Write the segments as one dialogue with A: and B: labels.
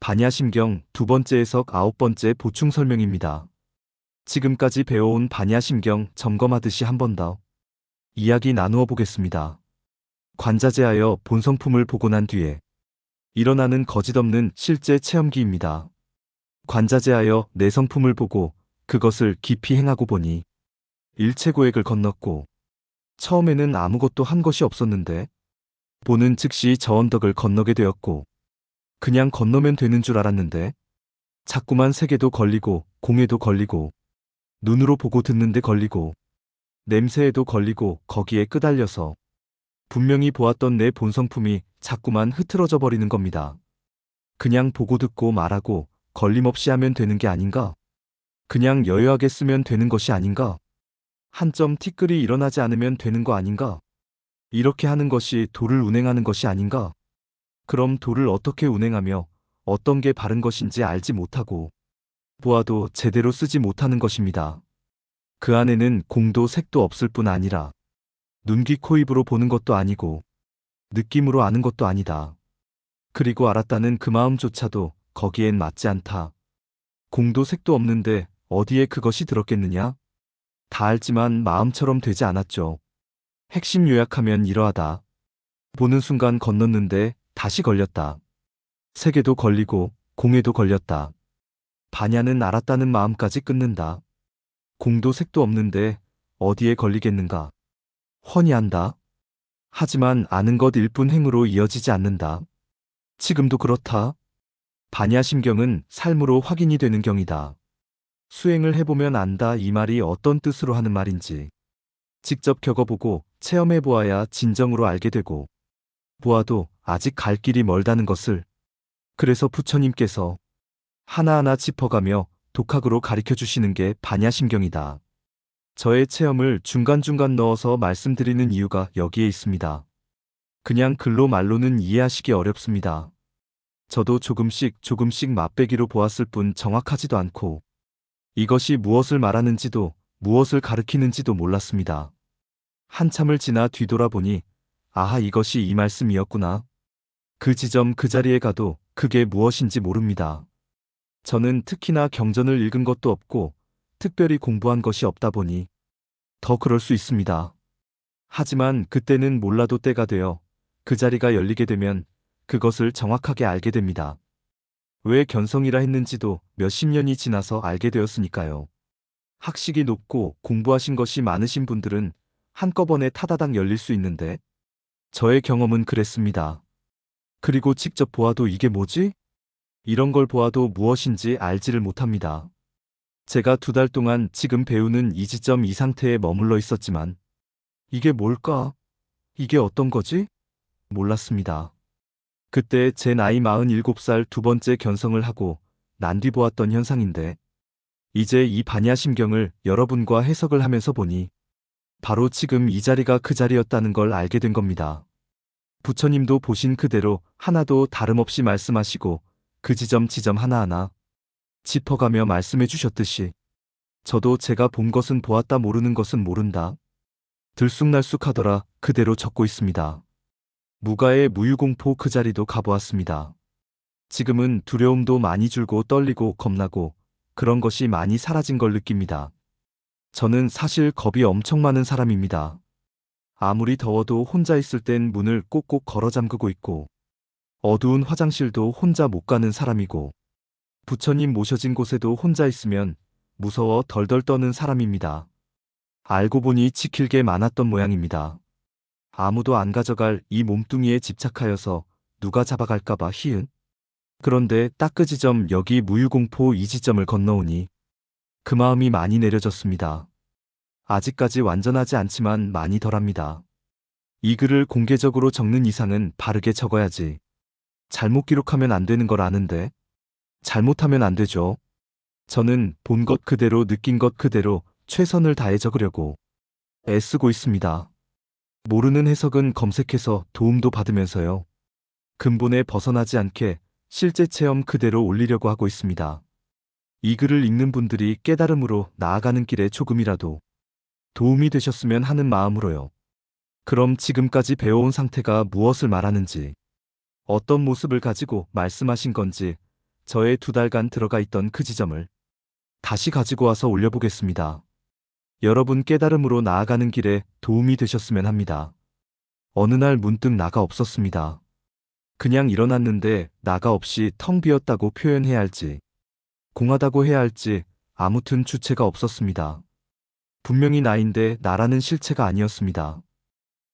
A: 반야심경 두 번째 해석 아홉 번째 보충 설명입니다. 지금까지 배워온 반야심경 점검하듯이 한 번 더 이야기 나누어 보겠습니다. 관자재하여 본성품을 보고 난 뒤에 일어나는 거짓없는 실제 체험기입니다. 관자재하여 내 성품을 보고 그것을 깊이 행하고 보니 일체고액을 건넜고 처음에는 아무것도 한 것이 없었는데 보는 즉시 저 언덕을 건너게 되었고 그냥 건너면 되는 줄 알았는데 자꾸만 색에도 걸리고 공에도 걸리고 눈으로 보고 듣는데 걸리고 냄새에도 걸리고 거기에 끄달려서 분명히 보았던 내 본성품이 자꾸만 흐트러져 버리는 겁니다. 그냥 보고 듣고 말하고 걸림없이 하면 되는 게 아닌가? 그냥 여유하게 쓰면 되는 것이 아닌가? 한 점 티끌이 일어나지 않으면 되는 거 아닌가? 이렇게 하는 것이 도를 운행하는 것이 아닌가? 그럼 도를 어떻게 운행하며 어떤 게 바른 것인지 알지 못하고 보아도 제대로 쓰지 못하는 것입니다. 그 안에는 공도 색도 없을 뿐 아니라 눈, 귀, 코, 입으로 보는 것도 아니고 느낌으로 아는 것도 아니다. 그리고 알았다는 그 마음조차도 거기엔 맞지 않다. 공도 색도 없는데 어디에 그것이 들었겠느냐? 다 알지만 마음처럼 되지 않았죠. 핵심 요약하면 이러하다. 보는 순간 건넜는데 다시 걸렸다. 색에도 걸리고 공에도 걸렸다. 반야는 알았다는 마음까지 끊는다. 공도 색도 없는데 어디에 걸리겠는가? 훤히 안다. 하지만 아는 것 일뿐 행으로 이어지지 않는다. 지금도 그렇다. 반야심경은 삶으로 확인이 되는 경이다. 수행을 해보면 안다 이 말이 어떤 뜻으로 하는 말인지 직접 겪어보고 체험해보아야 진정으로 알게 되고 보아도 아직 갈 길이 멀다는 것을 그래서 부처님께서 하나하나 짚어가며 독학으로 가르쳐 주시는 게 반야심경이다. 저의 체험을 중간중간 넣어서 말씀드리는 이유가 여기에 있습니다. 그냥 글로 말로는 이해하시기 어렵습니다. 저도 조금씩 맛배기로 보았을 뿐 정확하지도 않고 이것이 무엇을 말하는지도 무엇을 가르치는지도 몰랐습니다. 한참을 지나 뒤돌아보니 아하 이것이 이 말씀이었구나. 그 지점 그 자리에 가도 그게 무엇인지 모릅니다. 저는 특히나 경전을 읽은 것도 없고 특별히 공부한 것이 없다 보니 더 그럴 수 있습니다. 하지만 그때는 몰라도 때가 되어 그 자리가 열리게 되면 그것을 정확하게 알게 됩니다. 왜 견성이라 했는지도 몇십 년이 지나서 알게 되었으니까요. 학식이 높고 공부하신 것이 많으신 분들은 한꺼번에 타다닥 열릴 수 있는데 저의 경험은 그랬습니다. 그리고 직접 보아도 이게 뭐지? 이런 걸 보아도 무엇인지 알지를 못합니다. 제가 2달 동안 지금 배우는 이 지점 이 상태에 머물러 있었지만 이게 뭘까? 이게 어떤 거지? 몰랐습니다. 그때 제 나이 47살 두 번째 견성을 하고 난 뒤 보았던 현상인데 이제 이 반야심경을 여러분과 해석을 하면서 보니 바로 지금 이 자리가 그 자리였다는 걸 알게 된 겁니다. 부처님도 보신 그대로 하나도 다름없이 말씀하시고 그 지점 하나하나 짚어가며 말씀해 주셨듯이 저도 제가 본 것은 보았다 모르는 것은 모른다. 들쑥날쑥하더라 그대로 적고 있습니다. 무가의 무유공포 그 자리도 가보았습니다. 지금은 두려움도 많이 줄고 떨리고 겁나고 그런 것이 많이 사라진 걸 느낍니다. 저는 사실 겁이 엄청 많은 사람입니다. 아무리 더워도 혼자 있을 땐 문을 꼭꼭 걸어 잠그고 있고 어두운 화장실도 혼자 못 가는 사람이고 부처님 모셔진 곳에도 혼자 있으면 무서워 덜덜 떠는 사람입니다. 알고 보니 지킬 게 많았던 모양입니다. 아무도 안 가져갈 이 몸뚱이에 집착하여서 누가 잡아갈까봐 희은. 그런데 딱 그 지점 여기 무유공포 이 지점을 건너오니 그 마음이 많이 내려졌습니다. 아직까지 완전하지 않지만 많이 덜합니다. 이 글을 공개적으로 적는 이상은 바르게 적어야지. 잘못 기록하면 안 되는 걸 아는데 잘못하면 안 되죠. 저는 본 것 그대로 느낀 것 그대로 최선을 다해 적으려고 애쓰고 있습니다. 모르는 해석은 검색해서 도움도 받으면서요. 근본에 벗어나지 않게 실제 체험 그대로 올리려고 하고 있습니다. 이 글을 읽는 분들이 깨달음으로 나아가는 길에 조금이라도 도움이 되셨으면 하는 마음으로요. 그럼 지금까지 배워온 상태가 무엇을 말하는지, 어떤 모습을 가지고 말씀하신 건지 저의 2달간 들어가 있던 그 지점을 다시 가지고 와서 올려보겠습니다. 여러분 깨달음으로 나아가는 길에 도움이 되셨으면 합니다. 어느 날 문득 나가 없었습니다. 그냥 일어났는데 나가 없이 텅 비었다고 표현해야 할지, 공하다고 해야 할지 아무튼 주체가 없었습니다. 분명히 나인데 나라는 실체가 아니었습니다.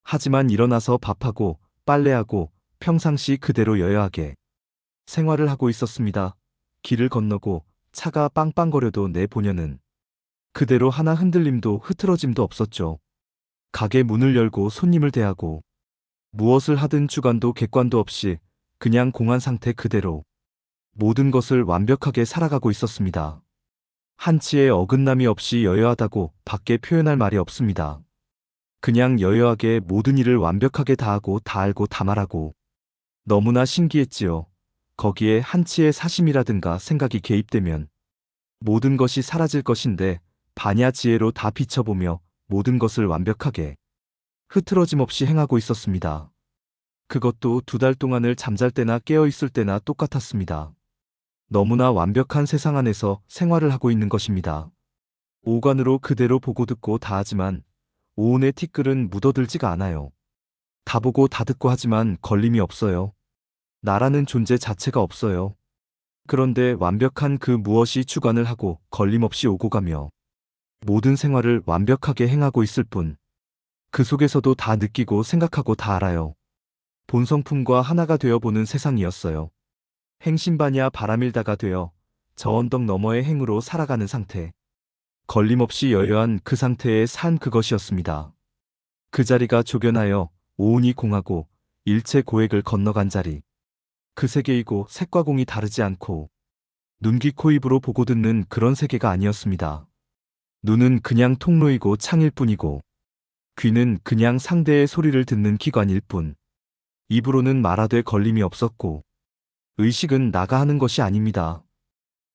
A: 하지만 일어나서 밥하고 빨래하고 평상시 그대로 여여하게 생활을 하고 있었습니다. 길을 건너고 차가 빵빵거려도 내 본연은 그대로 하나 흔들림도 흐트러짐도 없었죠. 가게 문을 열고 손님을 대하고 무엇을 하든 주관도 객관도 없이 그냥 공한 상태 그대로 모든 것을 완벽하게 살아가고 있었습니다. 한치의 어긋남이 없이 여여하다고 밖에 표현할 말이 없습니다. 그냥 여여하게 모든 일을 완벽하게 다 하고 다 알고 다 말하고 너무나 신기했지요. 거기에 한치의 사심이라든가 생각이 개입되면 모든 것이 사라질 것인데 반야 지혜로 다 비춰보며 모든 것을 완벽하게 흐트러짐 없이 행하고 있었습니다. 그것도 2달 동안을 잠잘 때나 깨어있을 때나 똑같았습니다. 너무나 완벽한 세상 안에서 생활을 하고 있는 것입니다. 오관으로 그대로 보고 듣고 다 하지만 오온의 티끌은 묻어들지가 않아요. 다 보고 다 듣고 하지만 걸림이 없어요. 나라는 존재 자체가 없어요. 그런데 완벽한 그 무엇이 주관을 하고 걸림없이 오고 가며 모든 생활을 완벽하게 행하고 있을 뿐, 그 속에서도 다 느끼고 생각하고 다 알아요. 본성품과 하나가 되어보는 세상이었어요. 행신반야 바람일다가 되어 저 언덕 너머의 행으로 살아가는 상태. 걸림없이 여여한 그 상태의 삶 그것이었습니다. 그 자리가 조견하여 오온이 공하고 일체 고액을 건너간 자리. 그 세계이고 색과 공이 다르지 않고 눈, 귀, 코, 입으로 보고 듣는 그런 세계가 아니었습니다. 눈은 그냥 통로이고 창일 뿐이고 귀는 그냥 상대의 소리를 듣는 기관일 뿐, 입으로는 말하되 걸림이 없었고 의식은 나가 하는 것이 아닙니다.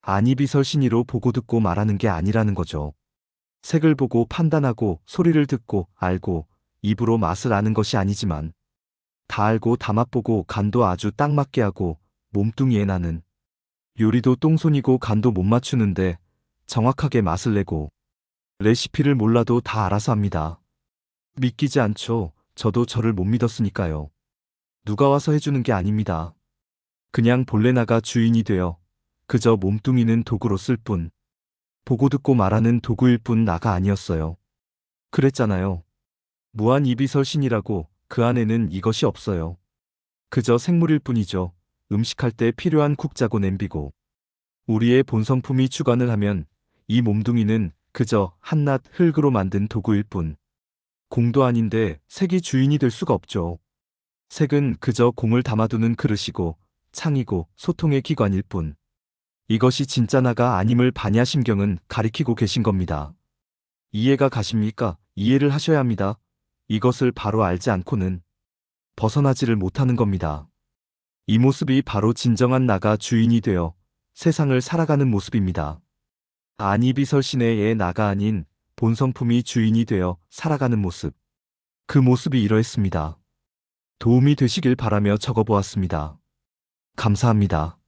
A: 안이비설신이로 보고 듣고 말하는 게 아니라는 거죠. 색을 보고 판단하고 소리를 듣고 알고 입으로 맛을 아는 것이 아니지만 다 알고 다 맛보고 간도 아주 딱 맞게 하고 몸뚱이에 나는 요리도 똥손이고 간도 못 맞추는데 정확하게 맛을 내고 레시피를 몰라도 다 알아서 합니다. 믿기지 않죠. 저도 저를 못 믿었으니까요. 누가 와서 해주는 게 아닙니다. 그냥 본래 나가 주인이 되어 그저 몸뚱이는 도구로 쓸 뿐, 보고 듣고 말하는 도구일 뿐 나가 아니었어요. 그랬잖아요. 무한 이비설신이라고 그 안에는 이것이 없어요. 그저 생물일 뿐이죠. 음식할 때 필요한 국자고 냄비고. 우리의 본성품이 주관을 하면 이 몸뚱이는 그저 한낱 흙으로 만든 도구일 뿐, 공도 아닌데 색이 주인이 될 수가 없죠. 색은 그저 공을 담아두는 그릇이고 창이고 소통의 기관일 뿐, 이것이 진짜 나가 아님을 반야심경은 가리키고 계신 겁니다. 이해가 가십니까? 이해를 하셔야 합니다. 이것을 바로 알지 않고는 벗어나지를 못하는 겁니다. 이 모습이 바로 진정한 나가 주인이 되어 세상을 살아가는 모습입니다. 안이비설신의 나가 아닌 본성품이 주인이 되어 살아가는 모습. 그 모습이 이러했습니다. 도움이 되시길 바라며 적어보았습니다. 감사합니다.